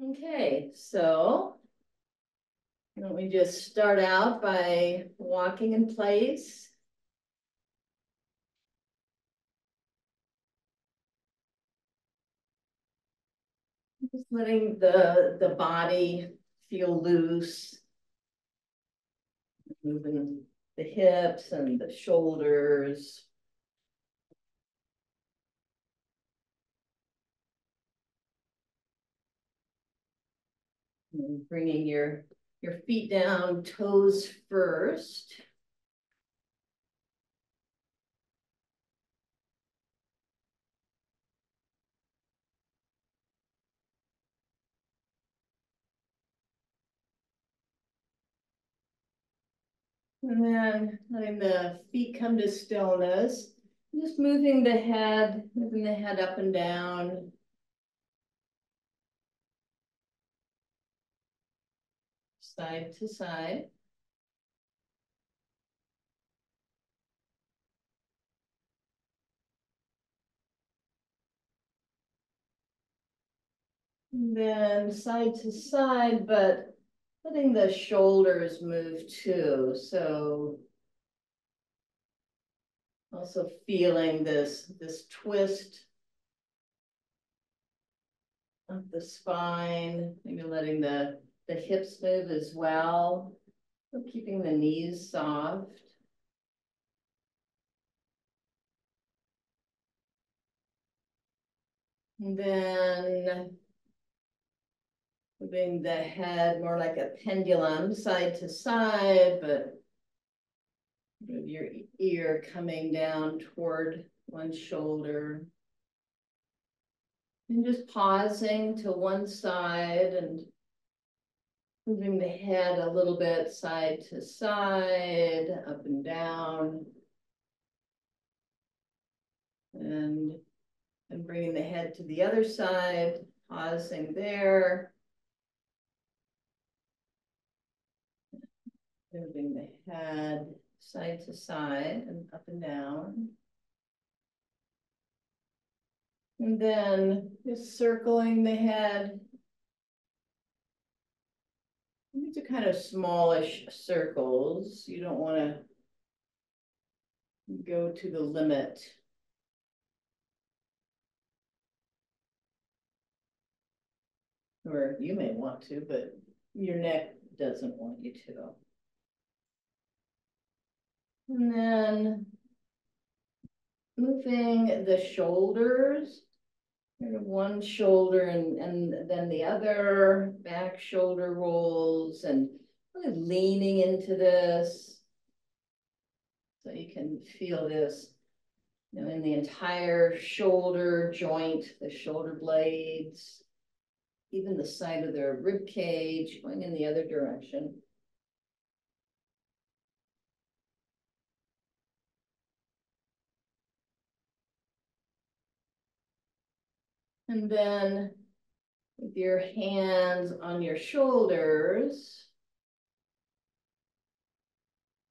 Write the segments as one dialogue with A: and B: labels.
A: Okay, so why don't we just start out by walking in place? Just letting the body feel loose, moving the hips and the shoulders. And bringing your feet down, toes first. And then letting the feet come to stillness. Just moving the head up and down. Side to side. And then side to side, but letting the shoulders move too. So also feeling this twist of the spine, maybe letting the hips move as well. So keeping the knees soft. And then moving the head more like a pendulum, side to side, but with your ear coming down toward one shoulder. And just pausing to one side and moving the head a little bit side to side, up and down. And bringing the head to the other side, pausing there. Moving the head side to side and up and down. And then just circling the head. These are kind of smallish circles. You don't want to go to the limit. Or you may want to, but your neck doesn't want you to. And then moving the shoulders, kind of one shoulder and then the other, back shoulder rolls, and really leaning into this. So you can feel this, in the entire shoulder joint, the shoulder blades, even the side of their rib cage, going in the other direction. And then with your hands on your shoulders,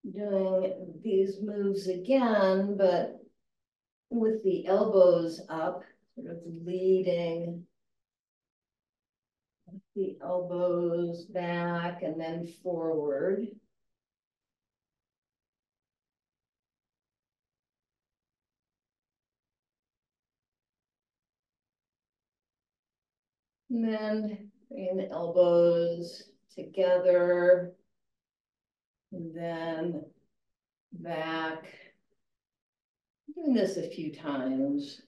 A: doing these moves again, but with the elbows up, sort of leading the elbows back and then forward. And then bringing the elbows together, and then back. Doing this a few times.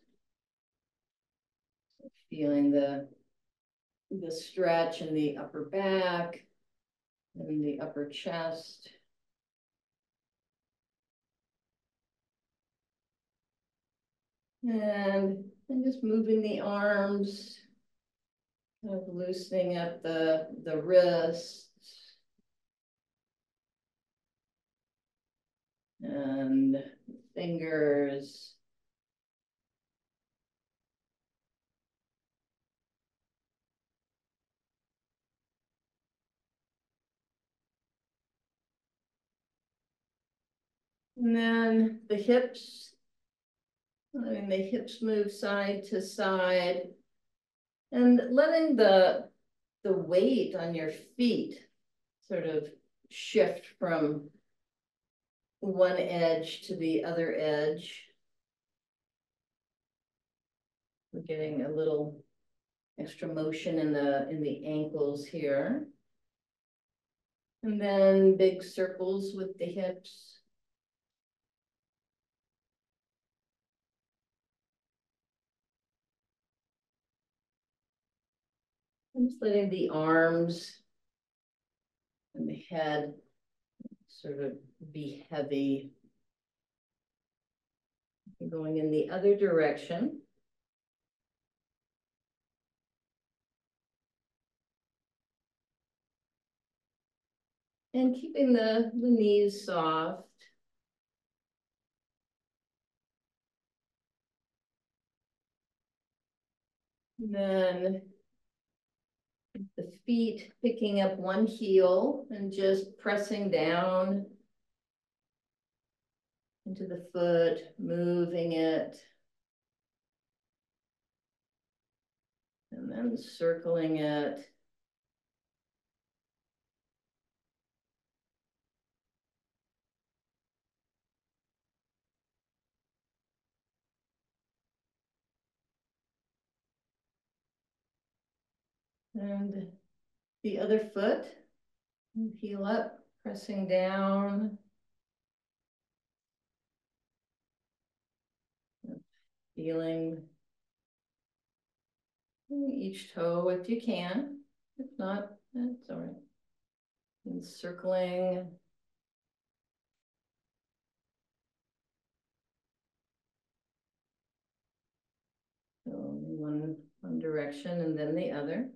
A: Feeling the stretch in the upper back and the upper chest. And just moving the arms, kind of loosening up the wrists. And fingers. And then the hips, letting the hips move side to side. And letting the the weight on your feet sort of shift from one edge to the other edge. We're getting a little extra motion in the ankles here. And then big circles with the hips. I'm just letting the arms and the head sort of be heavy. Going in the other direction. And keeping the knees soft. And then the feet picking up one heel and just pressing down into the foot, moving it. And then circling it. And the other foot, heel up, pressing down. Feeling each toe if you can. If not, that's all right. And circling. So one direction and then the other.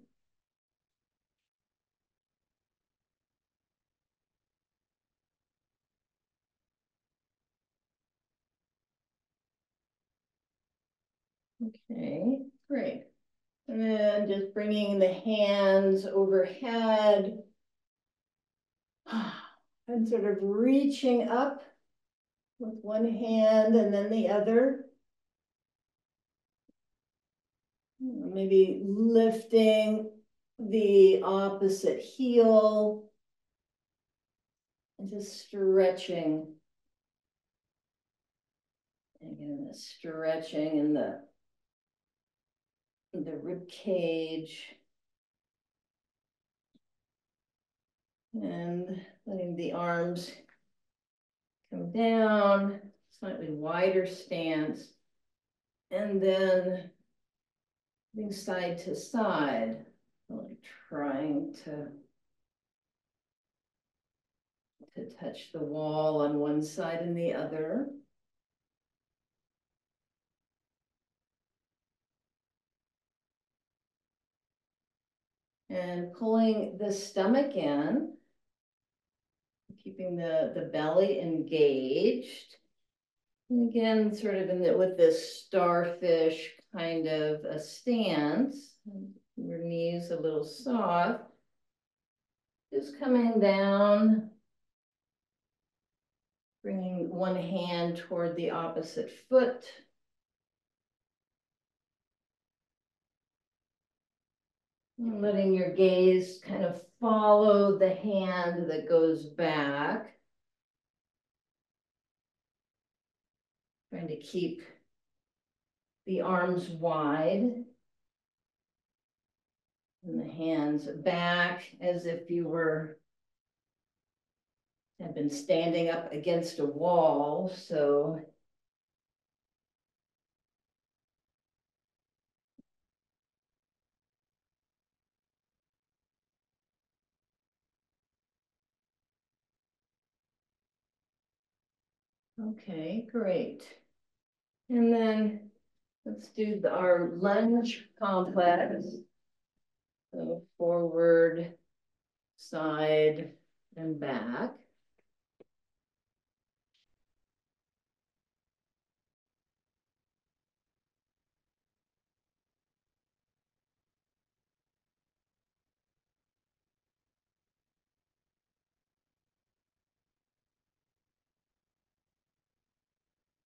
A: Okay, great. And then just bringing the hands overhead and sort of reaching up with one hand and then the other. Maybe lifting the opposite heel and just stretching. Again, the stretching in the rib cage. And letting the arms come down, slightly wider stance. And then moving side to side, really trying to touch the wall on one side and the other. And pulling the stomach in, keeping the belly engaged. And again, sort of with this starfish kind of a stance. Your knees a little soft. Just coming down. Bringing one hand toward the opposite foot. And letting your gaze kind of follow the hand that goes back. Trying to keep the arms wide. And the hands back as if you had been standing up against a wall. So okay, great. And then let's do our lunge complex. So forward, side, and back.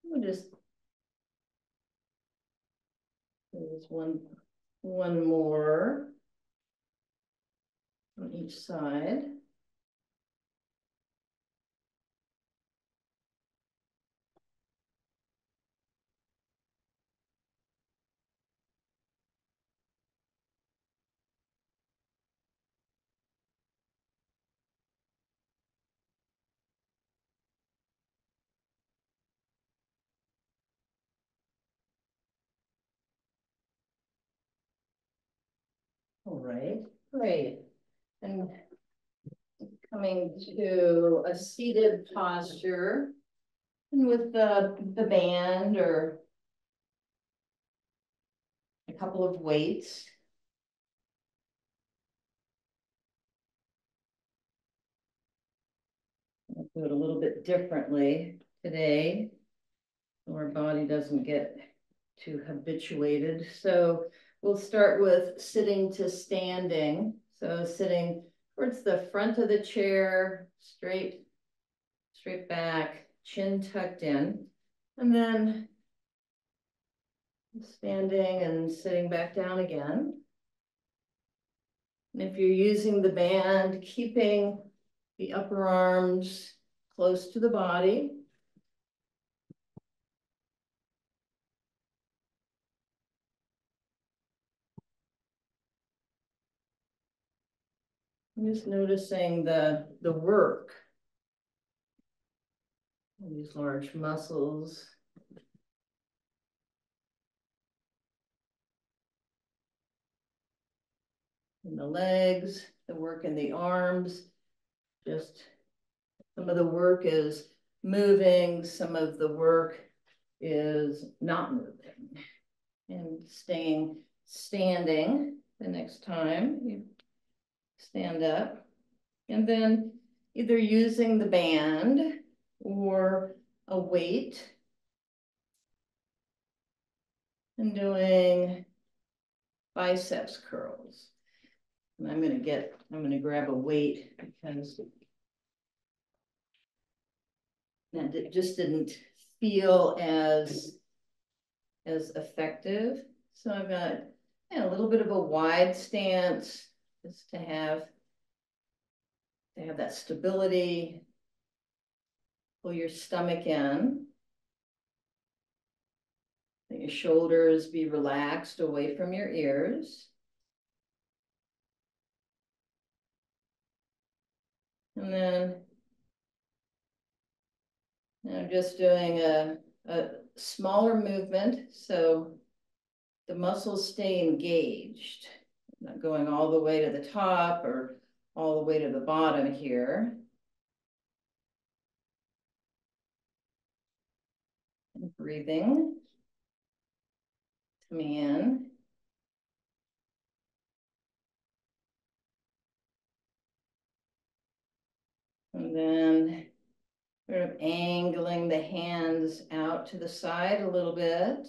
A: We'll just, there's one more. each side. All right, great. And coming to a seated posture, and with the band or a couple of weights. I'll do it a little bit differently today, so our body doesn't get too habituated. So we'll start with sitting to standing. So sitting towards the front of the chair, straight back, chin tucked in, and then standing and sitting back down again. And if you're using the band, keeping the upper arms close to the body. I'm just noticing the work of these large muscles. In the legs, the work in the arms, just some of the work is moving, some of the work is not moving. And staying standing the next time you stand up. And then either using the band or a weight and doing biceps curls. And I'm gonna grab a weight because that just didn't feel as effective. So I've got a little bit of a wide stance just to have that stability. Pull your stomach in. Let your shoulders be relaxed away from your ears. And then I'm just doing a smaller movement so the muscles stay engaged, not going all the way to the top or all the way to the bottom here. And breathing, coming in. And then sort of angling the hands out to the side a little bit.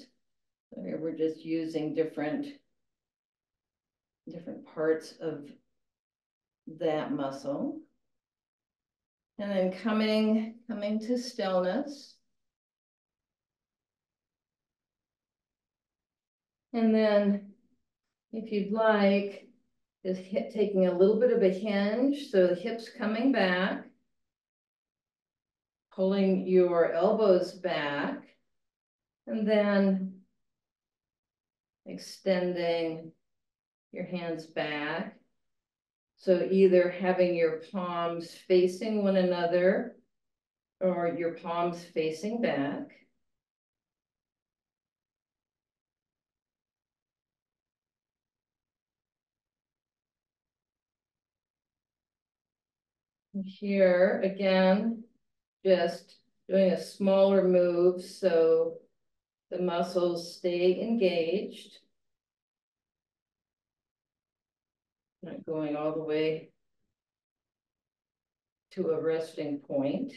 A: So here we're just using different parts of that muscle. And then coming to stillness. And then if you'd like, is taking a little bit of a hinge, so the hips coming back, pulling your elbows back, and then extending your hands back. So either having your palms facing one another or your palms facing back. Here, again, just doing a smaller move so the muscles stay engaged. Not going all the way to a resting point.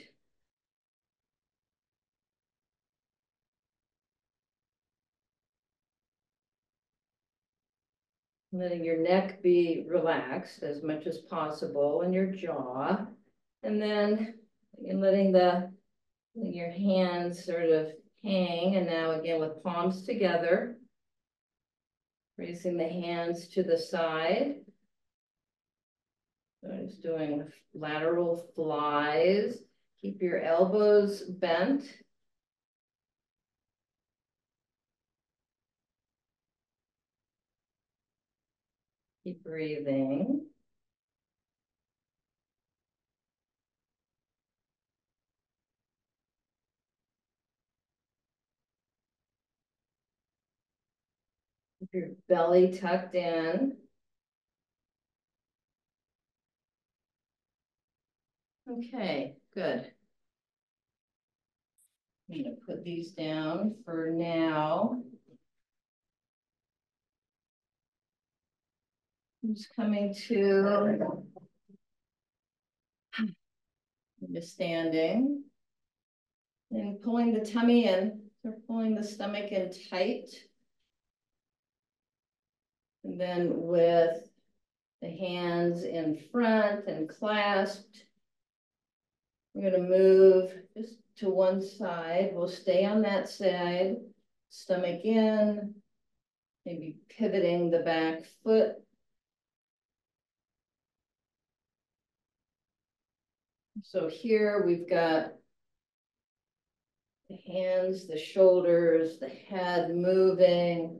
A: Letting your neck be relaxed as much as possible and your jaw. And then letting your hands sort of hang. And now again with palms together, raising the hands to the side. So I'm just doing lateral flies. Keep your elbows bent. Keep breathing. Keep your belly tucked in. Okay, good. I'm gonna put these down for now. I'm just coming to just standing and pulling the tummy in. So pulling the stomach in tight. And then with the hands in front and clasped, we're going to move just to one side. We'll stay on that side, stomach in, maybe pivoting the back foot. So here we've got the hands, the shoulders, the head moving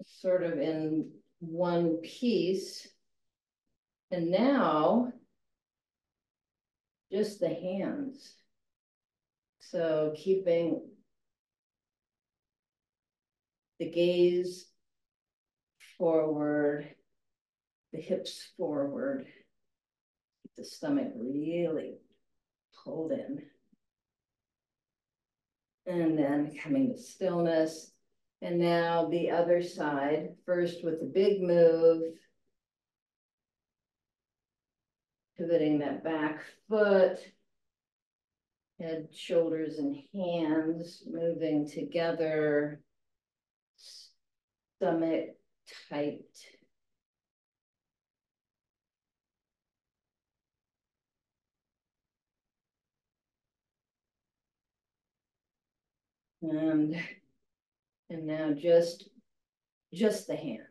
A: sort of in one piece. And now just the hands. So keeping the gaze forward, the hips forward, keep the stomach really pulled in. And then coming to stillness. And now the other side, first with the big move, pivoting that back foot, head, shoulders, and hands moving together, stomach tight. And now just the hands.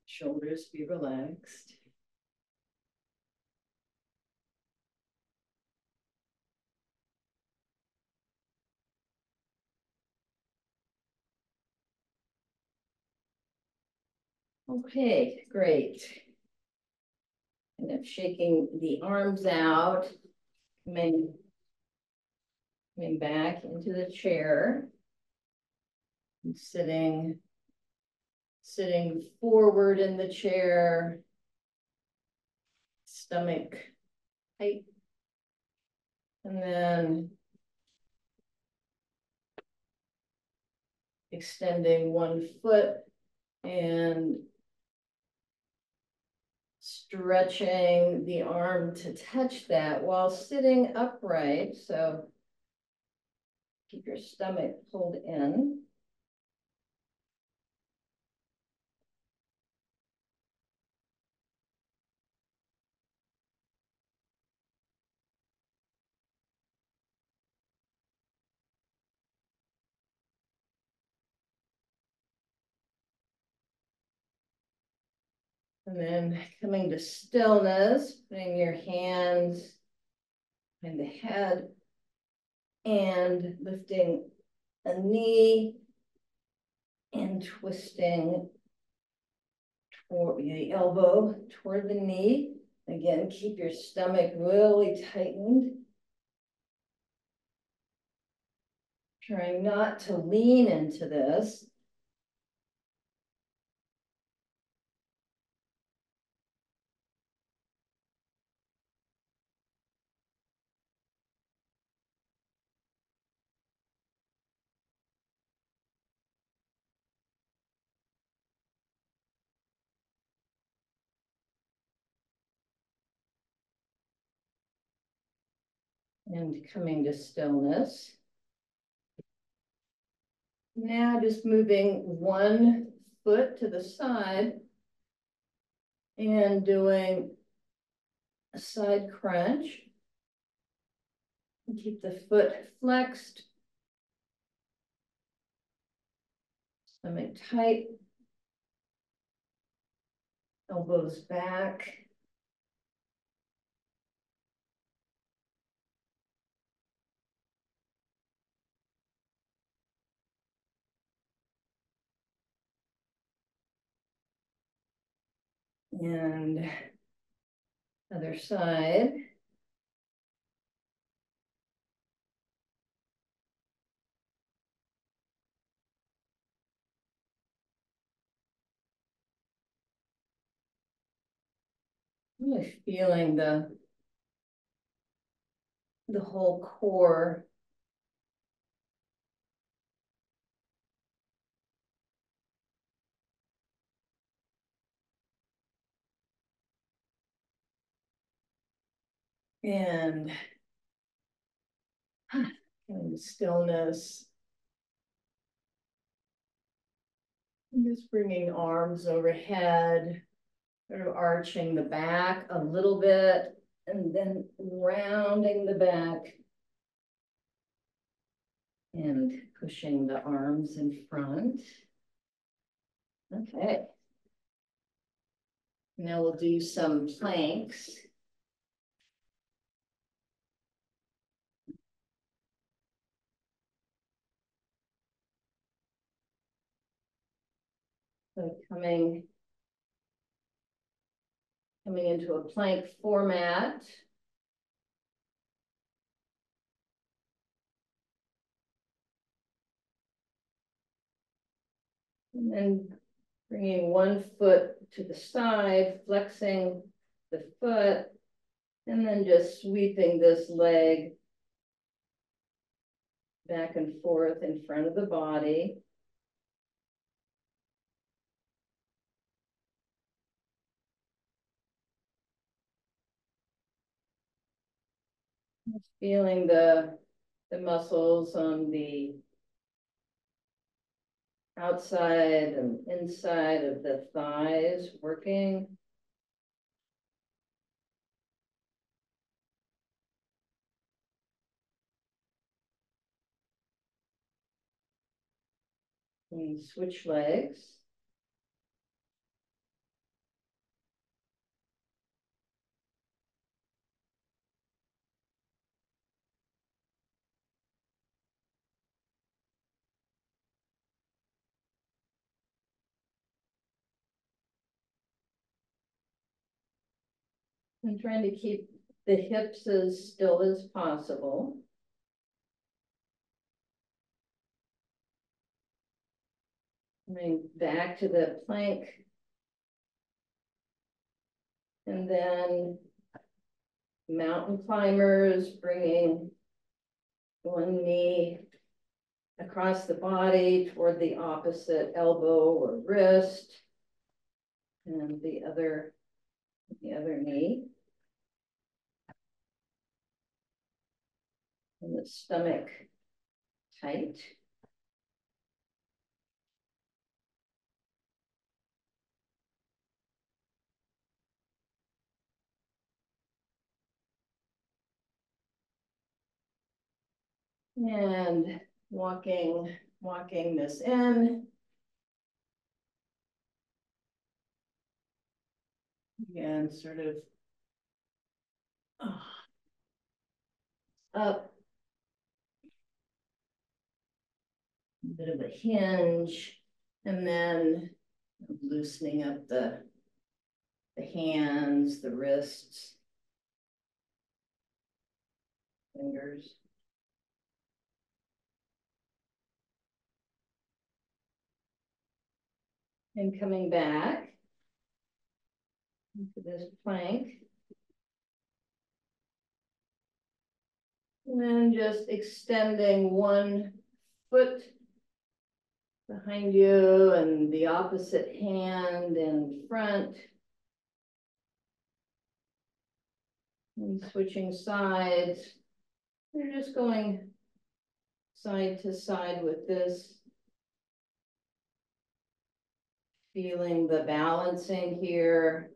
A: Shoulders be relaxed. Okay, great. And I'm shaking the arms out, coming back into the chair. And sitting forward in the chair, stomach tight. And then extending one foot and stretching the arm to touch that while sitting upright. So keep your stomach pulled in. And then coming to stillness, putting your hands behind the head and lifting a knee and twisting toward the elbow toward the knee. Again, keep your stomach really tightened. Trying not to lean into this. And coming to stillness. Now just moving one foot to the side and doing a side crunch. And keep the foot flexed. Stomach tight. Elbows back. And other side. Really feeling the whole core. And stillness. Just bringing arms overhead, sort of arching the back a little bit, and then rounding the back and pushing the arms in front. Okay. Now we'll do some planks. So coming into a plank format. And then bringing one foot to the side, flexing the foot, and then just sweeping this leg back and forth in front of the body. Feeling the muscles on the outside and inside of the thighs working. And switch legs. And trying to keep the hips as still as possible. Coming back to the plank. And then mountain climbers, bringing one knee across the body toward the opposite elbow or wrist, and the other knee. And the stomach tight. And walking this in. Again, sort of up. A bit of a hinge, and then loosening up the hands, the wrists, fingers. And coming back into this plank. And then just extending one foot behind you and the opposite hand in front. And switching sides. You're just going side to side with this. Feeling the balancing here.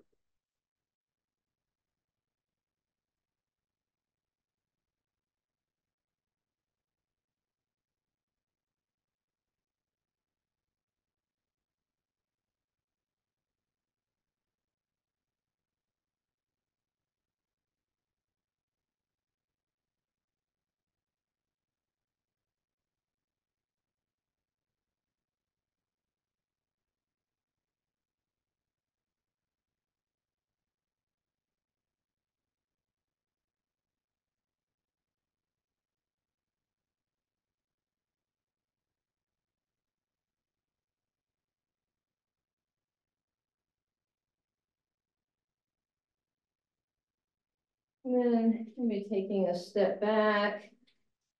A: And then maybe taking a step back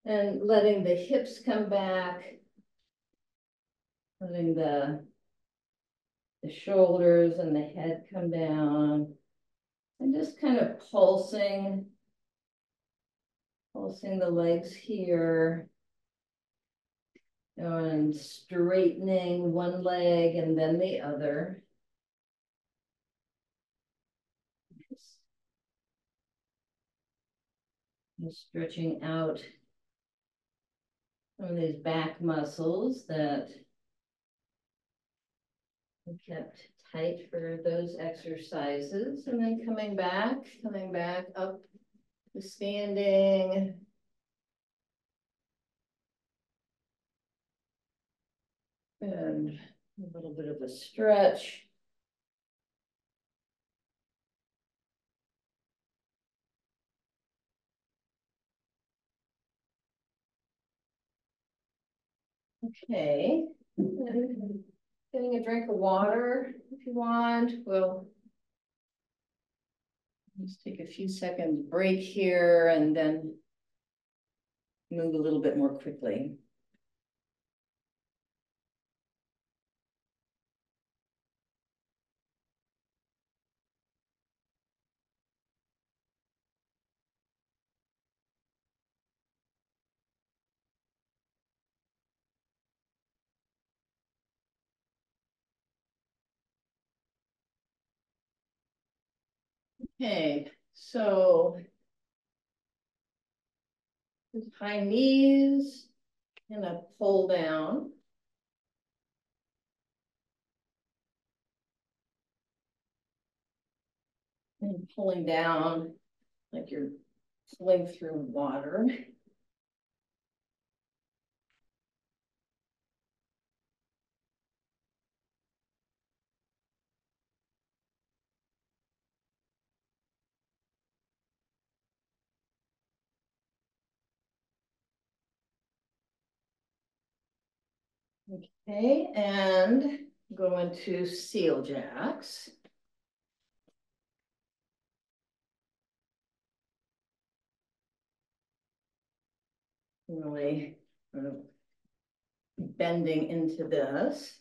A: and letting the hips come back. Letting the shoulders and the head come down. And just kind of pulsing the legs here. And straightening one leg and then the other. And stretching out some of these back muscles that we kept tight for those exercises. And then coming back up to standing. And a little bit of a stretch. Okay. And getting a drink of water if you want. We'll just take a few seconds break here and then move a little bit more quickly. Okay, so high knees and a pull down. And pulling down like you're pulling through water. Okay, and go into seal jacks. Really sort of bending into this.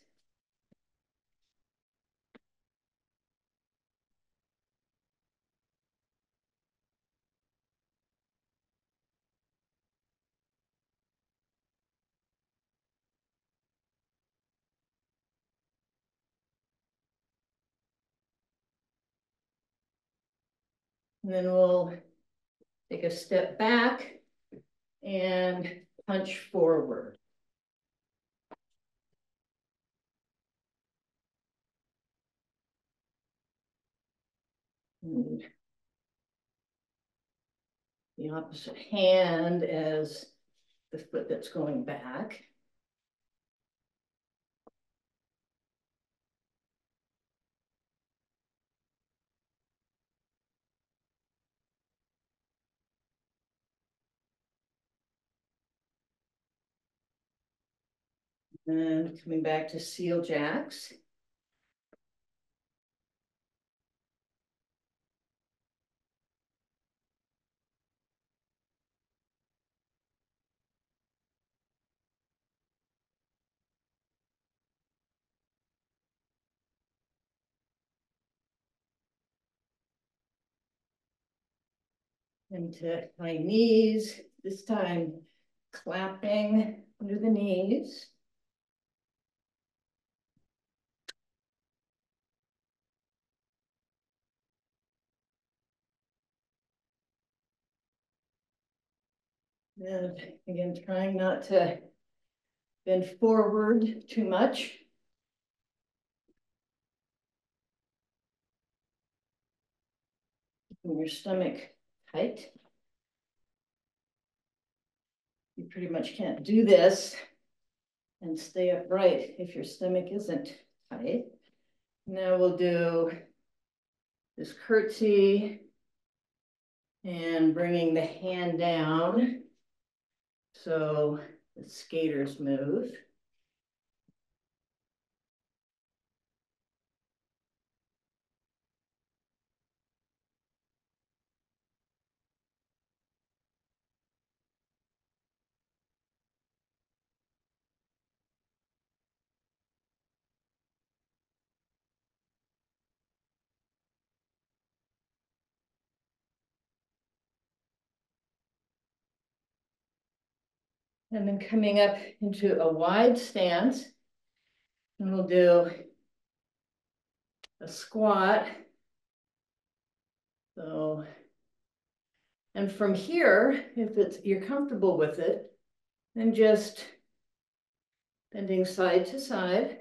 A: And then we'll take a step back and punch forward. And the opposite hand as the foot that's going back. And coming back to seal jacks. Into high knees, this time clapping under the knees. And again, trying not to bend forward too much. Keeping your stomach tight. You pretty much can't do this and stay upright if your stomach isn't tight. Now we'll do this curtsy and bringing the hand down. So the skaters move. And then coming up into a wide stance. And we'll do a squat. So, and from here, if you're comfortable with it, then just bending side to side.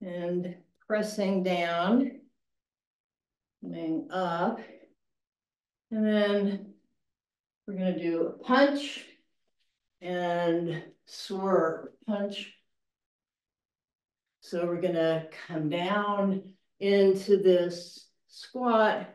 A: And pressing down, coming up. And then we're going to do a punch and swerve, punch. So we're going to come down into this squat.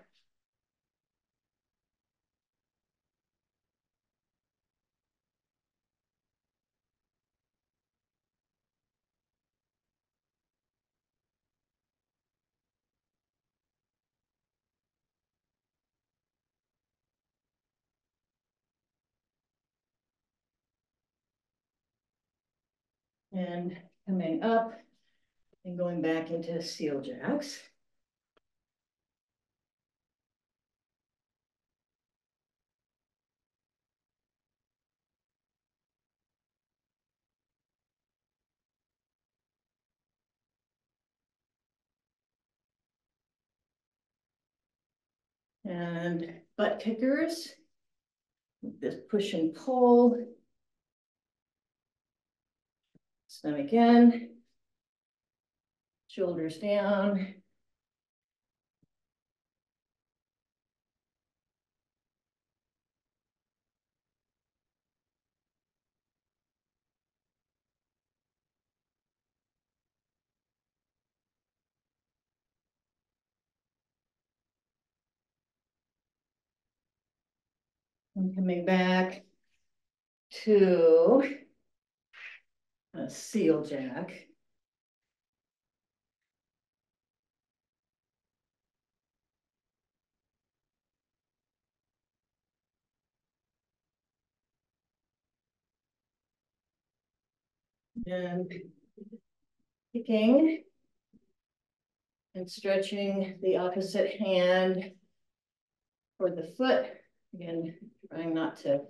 A: And coming up and going back into seal jacks. And butt kickers, this push and pull. Stomach in, shoulders down. And coming back to a seal jack. And kicking and stretching the opposite hand for the foot. Again, trying not to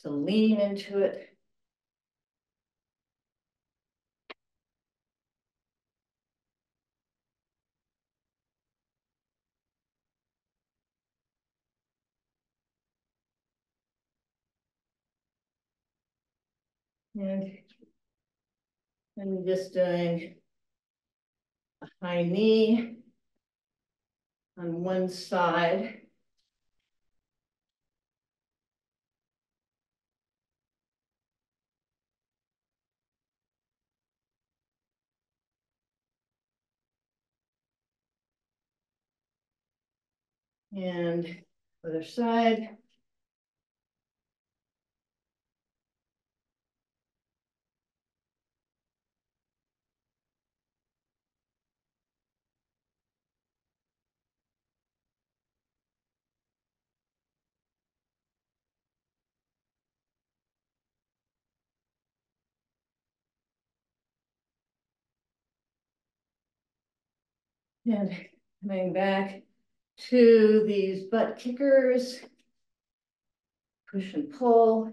A: lean into it. And just doing a high knee on one side. And other side. And coming back to these butt kickers. Push and pull.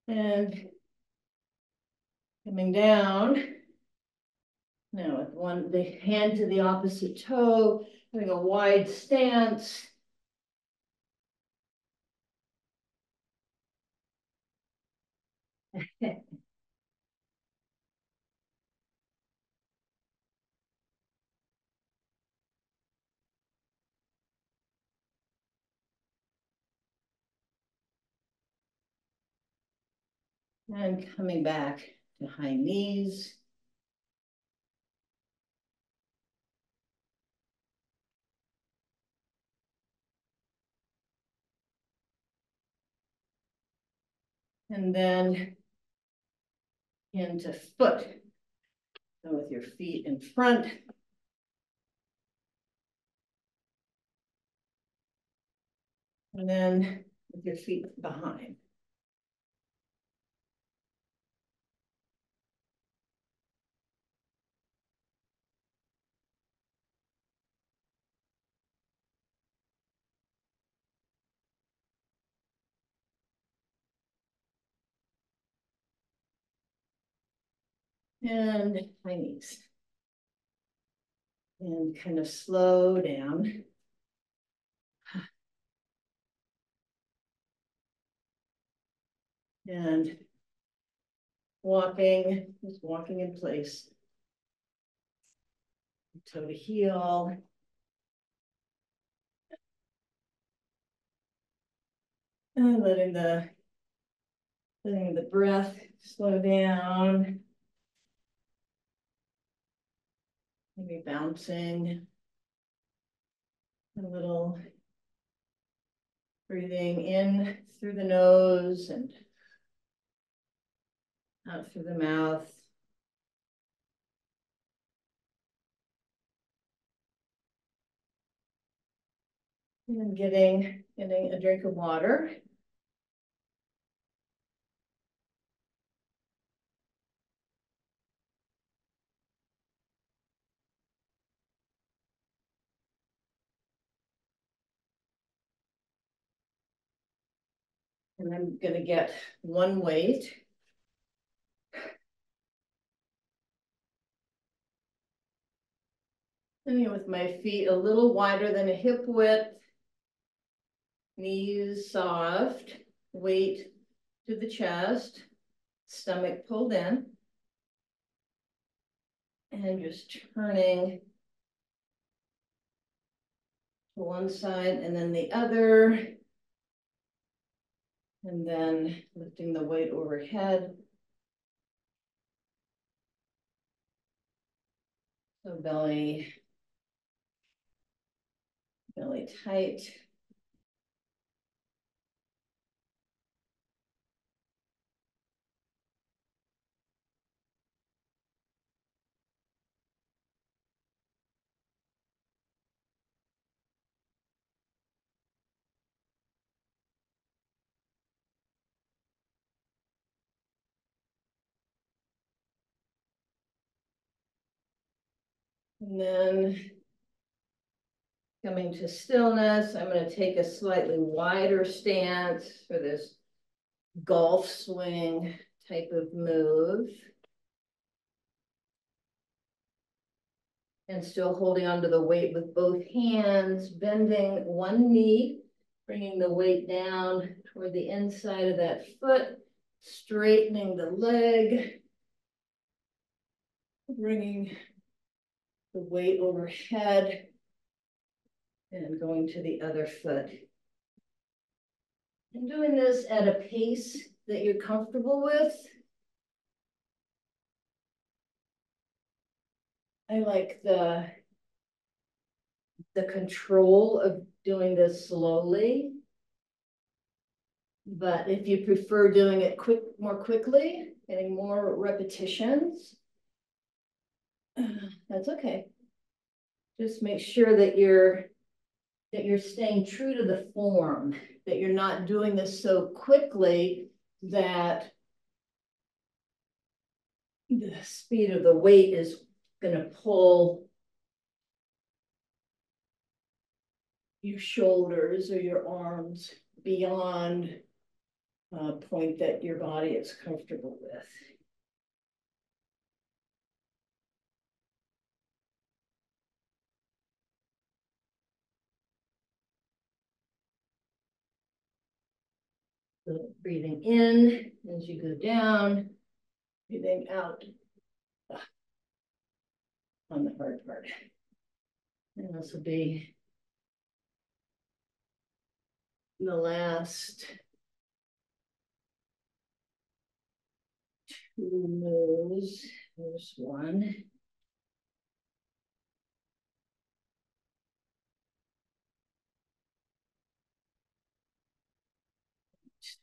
A: And coming down. Now with the hand to the opposite toe, having a wide stance. And coming back to high knees. And then into foot. So with your feet in front. And then with your feet behind. And high knees. And kind of slow down. And walking, just walking in place. Toe to heel. And letting the breath slow down. Maybe bouncing a little, breathing in through the nose and out through the mouth. And getting a drink of water. And I'm gonna get one weight. Sitting with my feet a little wider than a hip width. Knees soft, weight to the chest, stomach pulled in. And just turning to one side and then the other. And then lifting the weight overhead. So belly tight. And then coming to stillness, I'm going to take a slightly wider stance for this golf swing type of move. And still holding onto the weight with both hands, bending one knee, bringing the weight down toward the inside of that foot, straightening the leg, bringing the weight overhead, and going to the other foot. And doing this at a pace that you're comfortable with. I like the control of doing this slowly. But if you prefer doing it more quickly, getting more repetitions, that's okay. Just make sure that you're staying true to the form, that you're not doing this so quickly that the speed of the weight is going to pull your shoulders or your arms beyond a point that your body is comfortable with. So breathing in as you go down, breathing out on the hard part. And this will be the last two moves. There's one.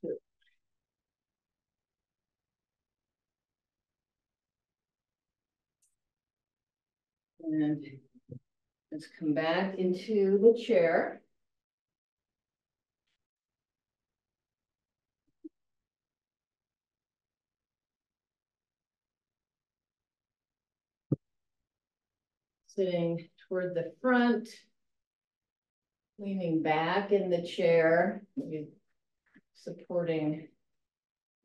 A: Two. And let's come back into the chair. Sitting toward the front, leaning back in the chair, supporting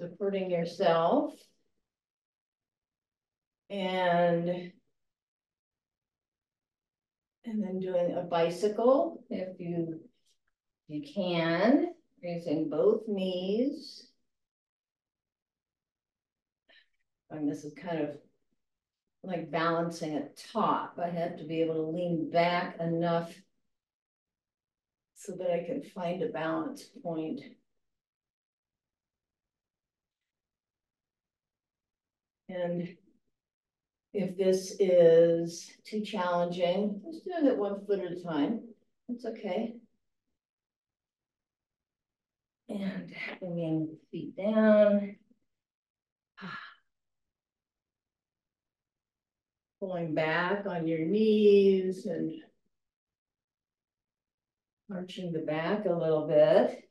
A: yourself. And then doing a bicycle, if you can, raising both knees. And this is kind of like balancing at top. I have to be able to lean back enough so that I can find a balance point. And if this is too challenging, just doing it 1 foot at a time. It's okay. And bringing feet down. Pulling back on your knees and arching the back a little bit.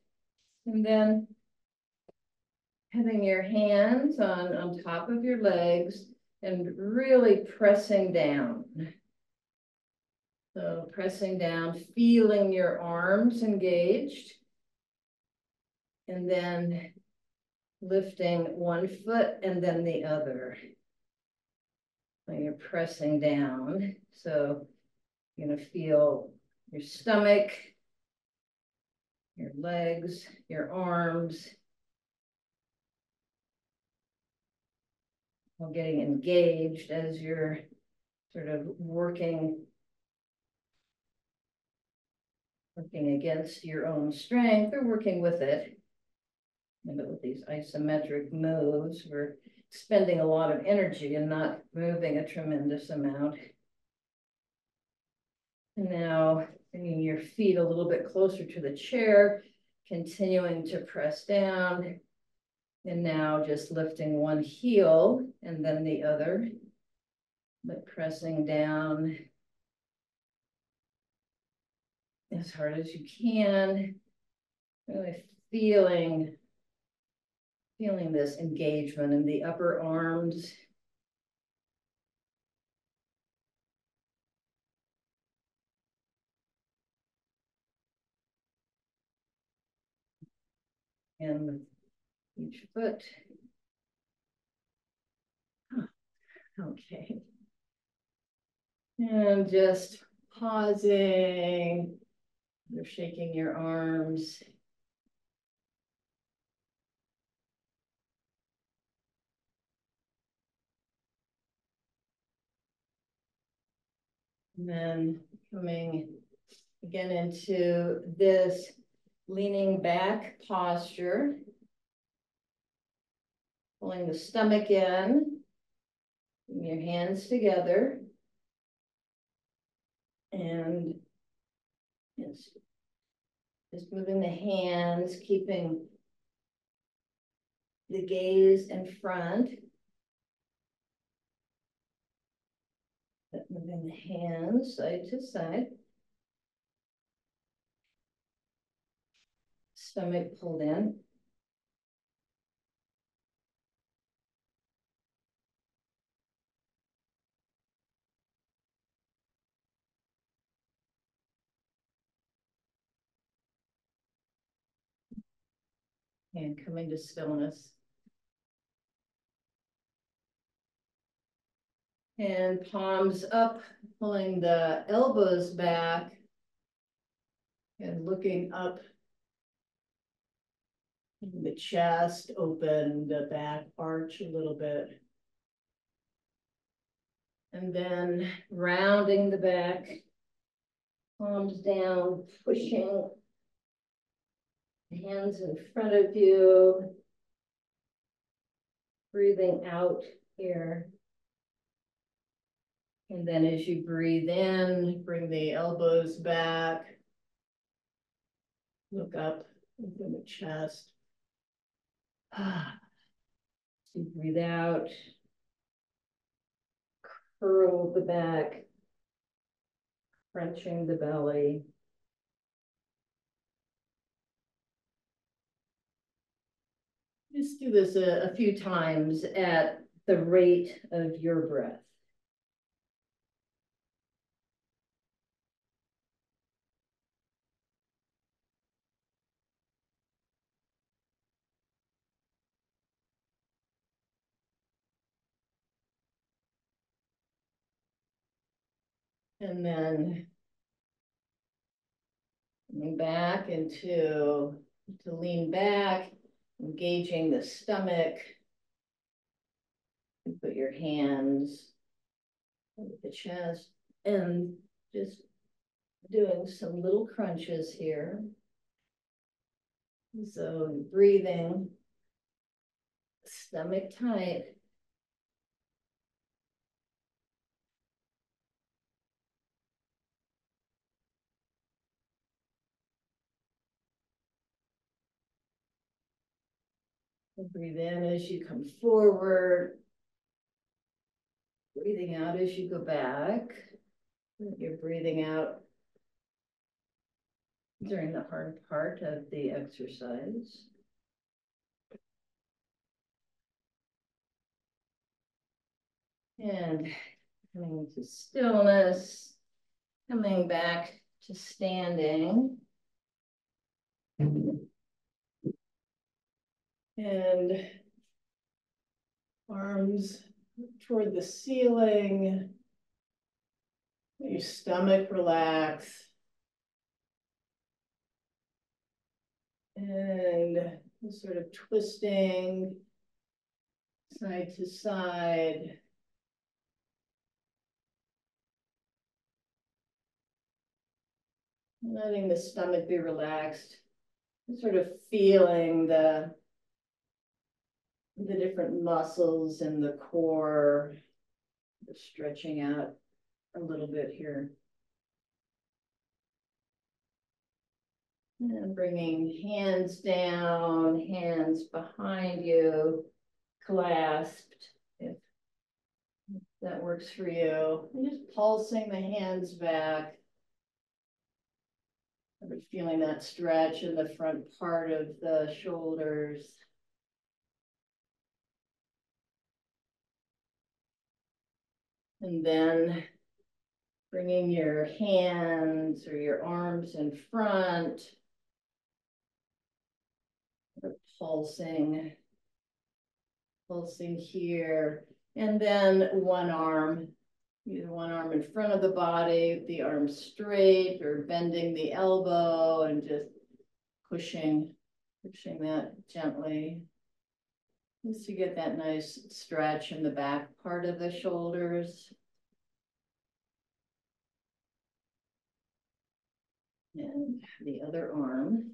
A: And then having your hands on top of your legs and really pressing down. So pressing down, feeling your arms engaged. And then lifting 1 foot and then the other. When you're pressing down. So you're gonna feel your stomach, your legs, your arms. While getting engaged as you're sort of working against your own strength or working with it. But with these isometric moves, we're spending a lot of energy and not moving a tremendous amount. And now bringing your feet a little bit closer to the chair, continuing to press down. And now just lifting one heel and then the other, but pressing down as hard as you can, really feeling this engagement in the upper arms. And each foot. Okay. And just pausing. You're shaking your arms. And then coming again into this leaning back posture. Pulling the stomach in. Your hands together. And just moving the hands, keeping the gaze in front. Moving the hands side to side. Stomach pulled in. And coming to stillness. And palms up, pulling the elbows back and looking up. The chest open, the back arch a little bit. And then rounding the back, palms down, pushing hands in front of you. Breathing out here. And then as you breathe in, bring the elbows back. Look up into the chest. You breathe out. Curl the back. crunching the belly. Just do this a few times at the rate of your breath. And then coming back to lean back, engaging the stomach. And put your hands on the chest and just doing some little crunches here. So breathing, stomach tight. And breathe in as you come forward. Breathing out as you go back. You're breathing out during the hard part of the exercise. And coming to stillness, coming back to standing. And arms toward the ceiling. Let your stomach relax. And sort of twisting side to side. Letting the stomach be relaxed. Sort of feeling the different muscles in the core, stretching out a little bit here. And bringing hands down, hands behind you, clasped, if that works for you. And just pulsing the hands back. Feeling that stretch in the front part of the shoulders. And then bringing your hands or your arms in front. Pulsing here. And then one arm, either one arm in front of the body, the arm straight, or bending the elbow and just pushing that gently. Just to get that nice stretch in the back part of the shoulders. And the other arm.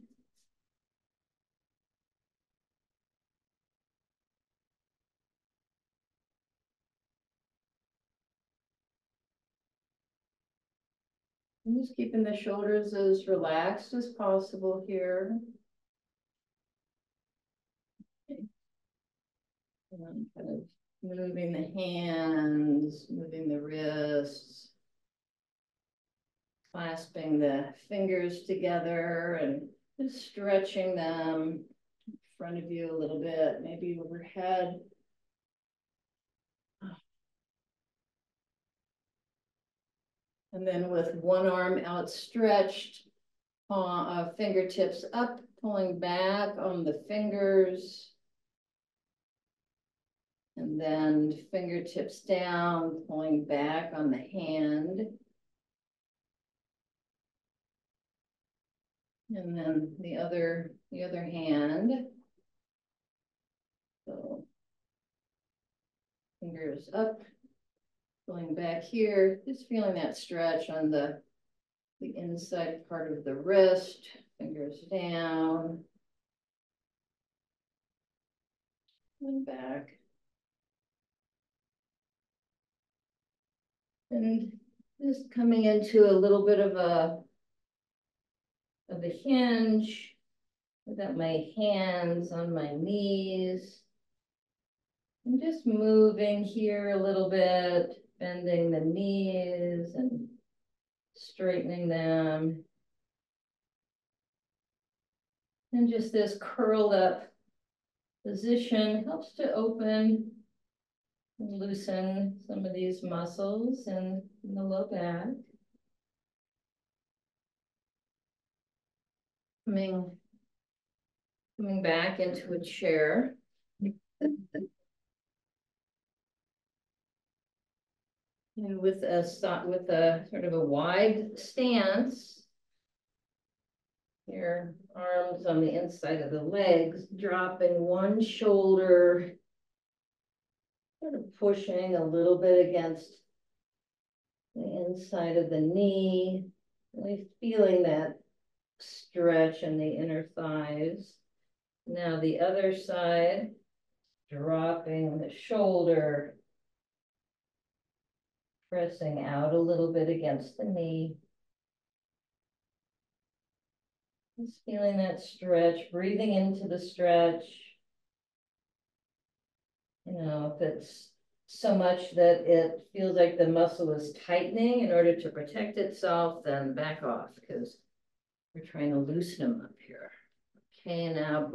A: And just keeping the shoulders as relaxed as possible here. Okay. And kind of moving the hands, moving the wrists, clasping the fingers together and just stretching them in front of you a little bit, maybe overhead. And then with one arm outstretched, fingertips up, pulling back on the fingers. And then fingertips down, pulling back on the hand. And then the other hand. So fingers up, pulling back here, just feeling that stretch on the inside part of the wrist, fingers down, and back. And just coming into a little bit of a hinge. I've got my hands on my knees. And just moving here a little bit, bending the knees and straightening them. And just this curled up position helps to open and loosen some of these muscles in the low back. Coming back into a chair. And with a sort of a wide stance, your arms on the inside of the legs, dropping one shoulder, sort of pushing a little bit against the inside of the knee, really feeling that stretch in the inner thighs. Now the other side, dropping the shoulder, pressing out a little bit against the knee. Just feeling that stretch, breathing into the stretch. You know, if it's so much that it feels like the muscle is tightening in order to protect itself, then back off, because we're trying to loosen them up here. Okay, now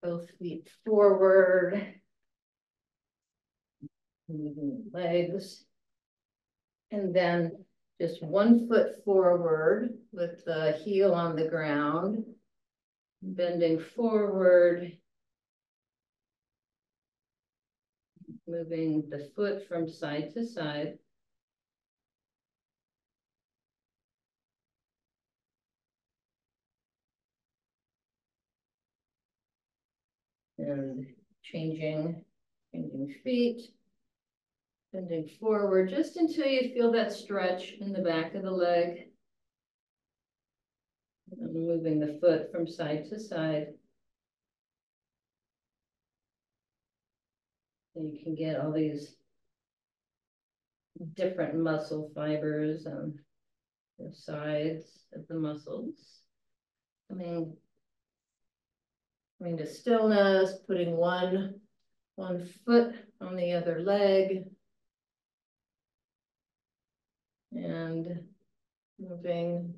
A: both feet forward. Moving legs. And then just one foot forward with the heel on the ground, bending forward, moving the foot from side to side. And changing feet, bending forward just until you feel that stretch in the back of the leg. And moving the foot from side to side. And you can get all these different muscle fibers on the sides of the muscles. Coming to stillness, putting one foot on the other leg. And moving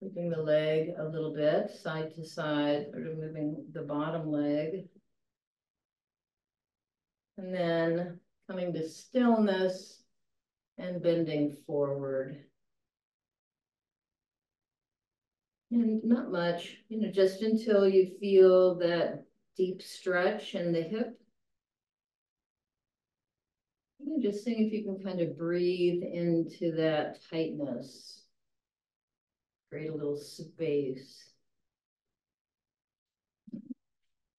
A: the leg a little bit, side to side, sort of moving the bottom leg. And then coming to stillness and bending forward. And not much, just until you feel that deep stretch in the hip. And just seeing if you can kind of breathe into that tightness. Create a little space.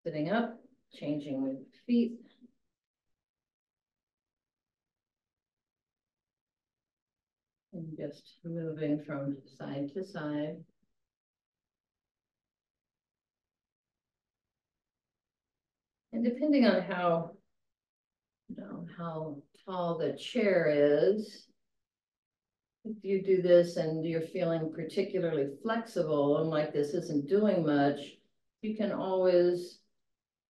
A: Sitting up, changing with feet. And just moving from side to side. And depending on how tall the chair is, if you do this and you're feeling particularly flexible and like this isn't doing much, you can always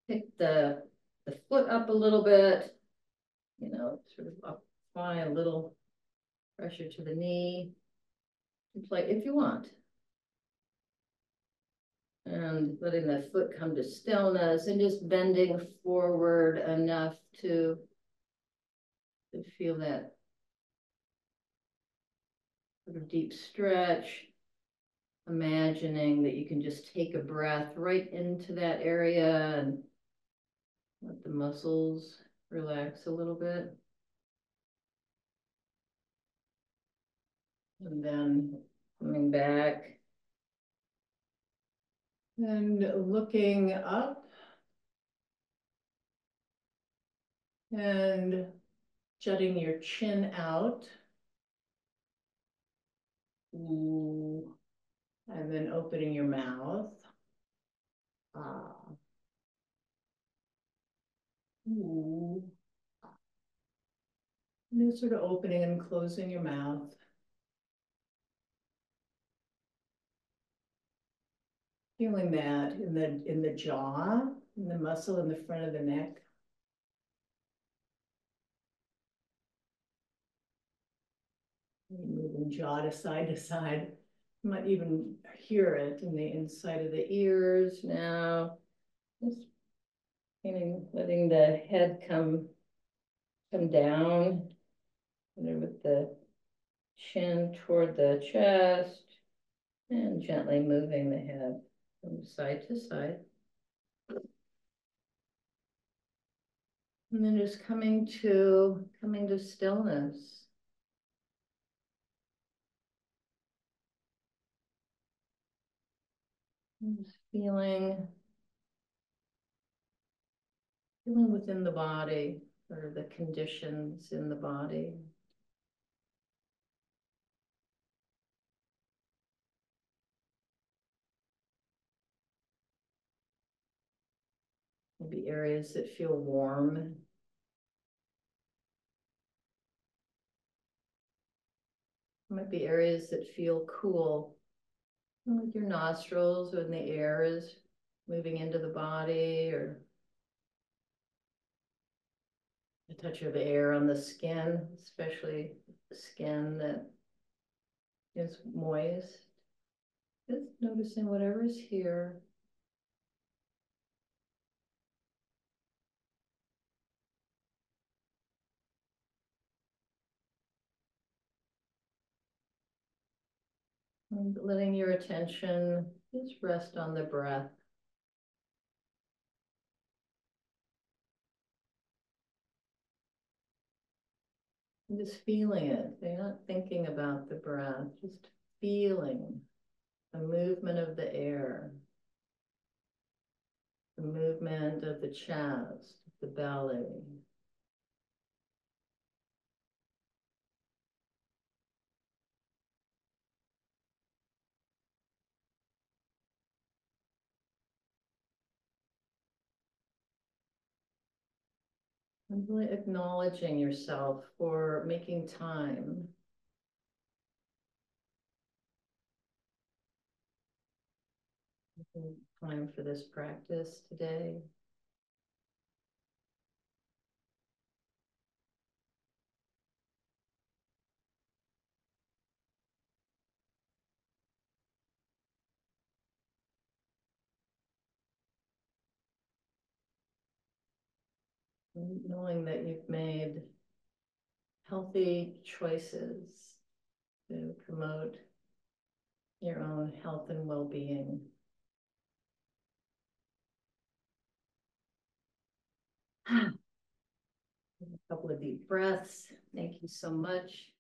A: pick the foot up a little bit, sort of apply a little pressure to the knee, if you want. And letting the foot come to stillness and just bending forward enough to feel that sort of deep stretch, imagining that you can just take a breath right into that area and let the muscles relax a little bit. And then coming back and looking up and jutting your chin out. Ooh. And then opening your mouth. Ooh. And just sort of opening and closing your mouth. Feeling that in the jaw, in the muscle in the front of the neck. Moving jaw to side. You might even hear it in the inside of the ears now. Just letting the head come down, with the chin toward the chest, and gently moving the head from side to side. And then just coming to stillness. Just feeling within the body, or the conditions in the body. Maybe areas that feel warm. Might be areas that feel cool, like your nostrils when the air is moving into the body, or a touch of air on the skin, especially the skin that is moist. Just noticing whatever's here. And letting your attention just rest on the breath. And just feeling it. You're not thinking about the breath, just feeling the movement of the air, the movement of the chest, the belly. And really acknowledging yourself for making time. Time for this practice today. And knowing that you've made healthy choices to promote your own health and well-being. A couple of deep breaths. Thank you so much.